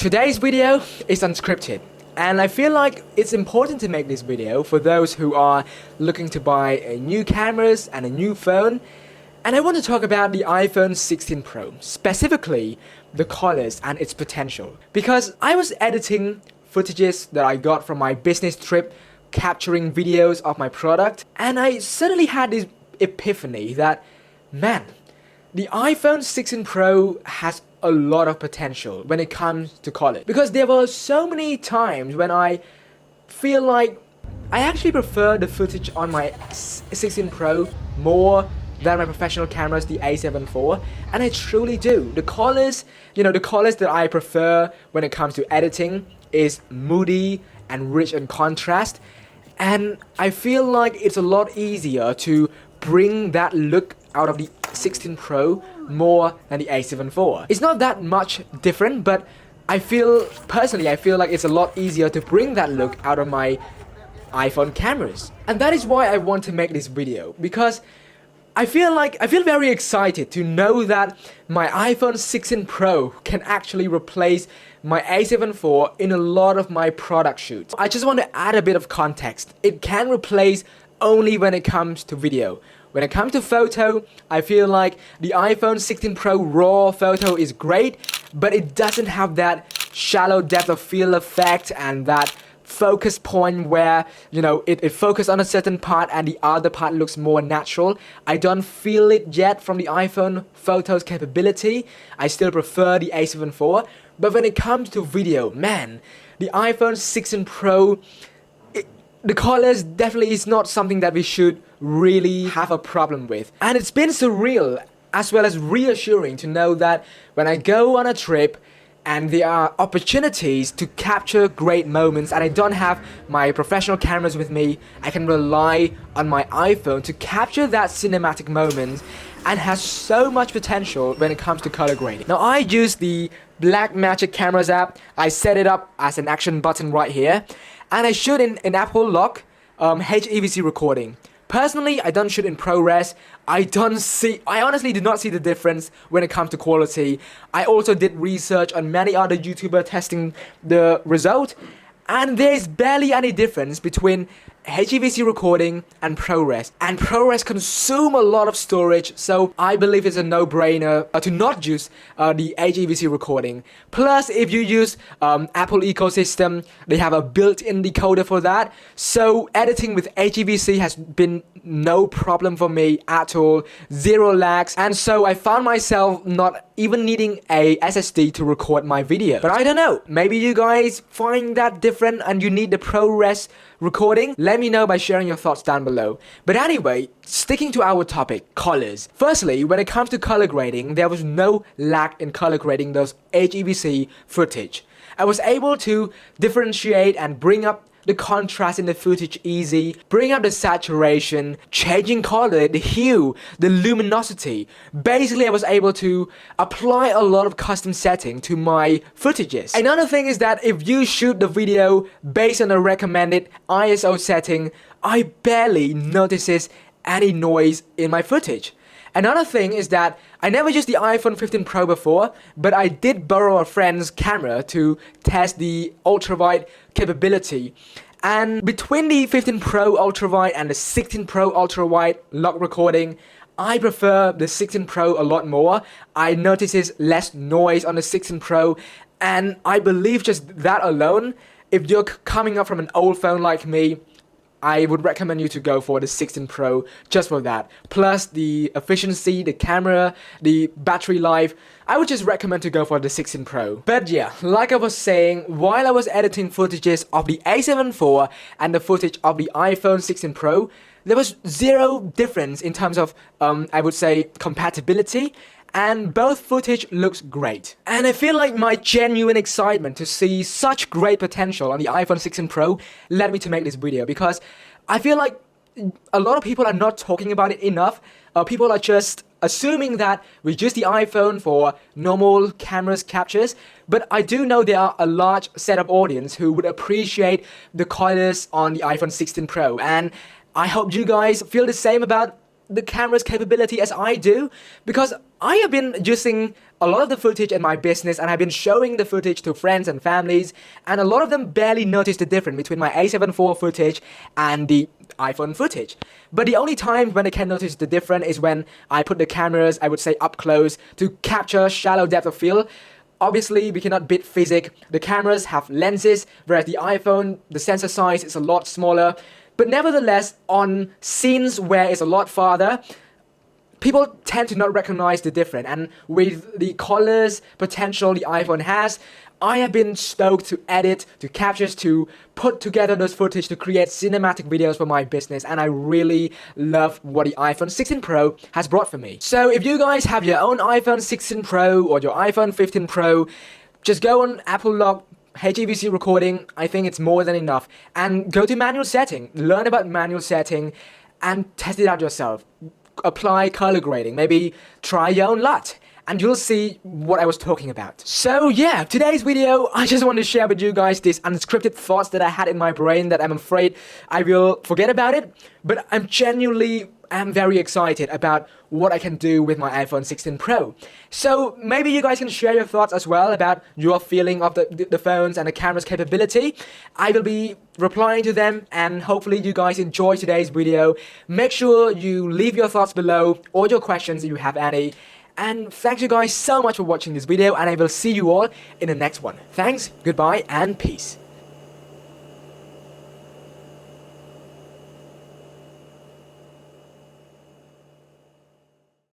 Today's video is unscripted, and I feel like it's important to make this video for those who are looking to buy new cameras and a new phone. And I want to talk about the iPhone 16 Pro, specifically the colors and its potential. Because I was editing footages that I got from my business trip, capturing videos of my product, and I suddenly had this epiphany that, man, the iPhone 16 Pro has a lot of potential when it comes to color. Because there were so many times when I feel like I actually prefer the footage on my 16 Pro more than my professional cameras, the A7 IV, and I truly do. The colors, the colors that I prefer when it comes to editing is moody and rich in contrast, and I feel like it's a lot easier to bring that look out of the 16 Pro more than the A7 IV. It's not that much different, but personally I feel like it's a lot easier to bring that look out of my iPhone cameras. And that is why I want to make this video, because I feel very excited to know that my iPhone 16 Pro can actually replace my A7 IV in a lot of my product shoots. I just want to add a bit of context. It can replace only when it comes to video. When it comes to photo, I feel like the iPhone 16 Pro RAW photo is great, but it doesn't have that shallow depth of field effect and that focus point where, it focuses on a certain part and the other part looks more natural. I don't feel it yet from the iPhone photos capability. I still prefer the A7 IV, but when it comes to video, man, the iPhone 16 Pro, the colors definitely is not something that we should really have a problem with. And it's been surreal as well as reassuring to know that when I go on a trip and there are opportunities to capture great moments and I don't have my professional cameras with me, I can rely on my iPhone to capture that cinematic moment, and has so much potential when it comes to color grading. Now I use the Blackmagic Cameras app. I set it up as an action button right here, and I shoot in Apple Lock HEVC recording. Personally, I don't shoot in ProRes. I honestly do not see the difference when it comes to quality. I also did research on many other YouTubers testing the result, and there is barely any difference between HEVC recording and ProRes. And ProRes consume a lot of storage, so I believe it's a no-brainer to not use the HEVC recording. Plus, if you use Apple ecosystem, they have a built-in decoder for that. So editing with HEVC has been no problem for me at all, zero lags, and so I found myself not even needing a SSD to record my video. But I don't know, maybe you guys find that different and you need the ProRes recording? Let me know by sharing your thoughts down below. But anyway, sticking to our topic, colors. Firstly, when it comes to color grading, there was no lag in color grading those HEVC footage. I was able to differentiate and bring up the contrast in the footage easy, bring up the saturation, changing color, the hue, the luminosity. Basically, I was able to apply a lot of custom setting to my footages. Another thing is that if you shoot the video based on a recommended ISO setting, I barely notices any noise in my footage. Another thing is that I never used the iPhone 15 Pro before, but I did borrow a friend's camera to test the ultrawide capability. And between the 15 Pro ultrawide and the 16 Pro ultrawide log recording, I prefer the 16 Pro a lot more. I notices less noise on the 16 Pro, and I believe just that alone, if you're coming up from an old phone like me, I would recommend you to go for the 16 Pro just for that. Plus the efficiency, the camera, the battery life, I would just recommend to go for the 16 Pro. But yeah, like I was saying, while I was editing footages of the A7 IV and the footage of the iPhone 16 Pro, there was zero difference in terms of, I would say, compatibility. And both footage looks great. And I feel like my genuine excitement to see such great potential on the iPhone 16 Pro led me to make this video, because I feel like a lot of people are not talking about it enough. People are just assuming that we use the iPhone for normal cameras captures, but I do know there are a large set of audience who would appreciate the colors on the iPhone 16 Pro, and I hope you guys feel the same about the camera's capability as I do, because I have been using a lot of the footage in my business, and I've been showing the footage to friends and families, and a lot of them barely notice the difference between my A7 IV footage and the iPhone footage. But the only time when they can notice the difference is when I put the cameras, I would say, up close to capture shallow depth of field. Obviously, we cannot beat physics. The cameras have lenses, whereas the iPhone, the sensor size is a lot smaller. But nevertheless, on scenes where it's a lot farther, people tend to not recognize the difference. And with the colors potential the iPhone has, I have been stoked to edit, to capture, to put together those footage to create cinematic videos for my business, and I really love what the iPhone 16 Pro has brought for me. So if you guys have your own iPhone 16 Pro or your iPhone 15 Pro, just go on Apple Log, HEVC recording, I think it's more than enough, and go to manual setting, learn about manual setting, and test it out yourself. Apply color grading, maybe try your own LUT, and you'll see what I was talking about. So yeah, today's video, I just want to share with you guys these unscripted thoughts that I had in my brain that I'm afraid I will forget about it, but I'm genuinely very excited about what I can do with my iPhone 16 Pro. So maybe you guys can share your thoughts as well about your feeling of the phones and the camera's capability. I will be replying to them, and hopefully you guys enjoy today's video. Make sure you leave your thoughts below or your questions if you have any. And thank you guys so much for watching this video, and I will see you all in the next one. Thanks, goodbye, and peace.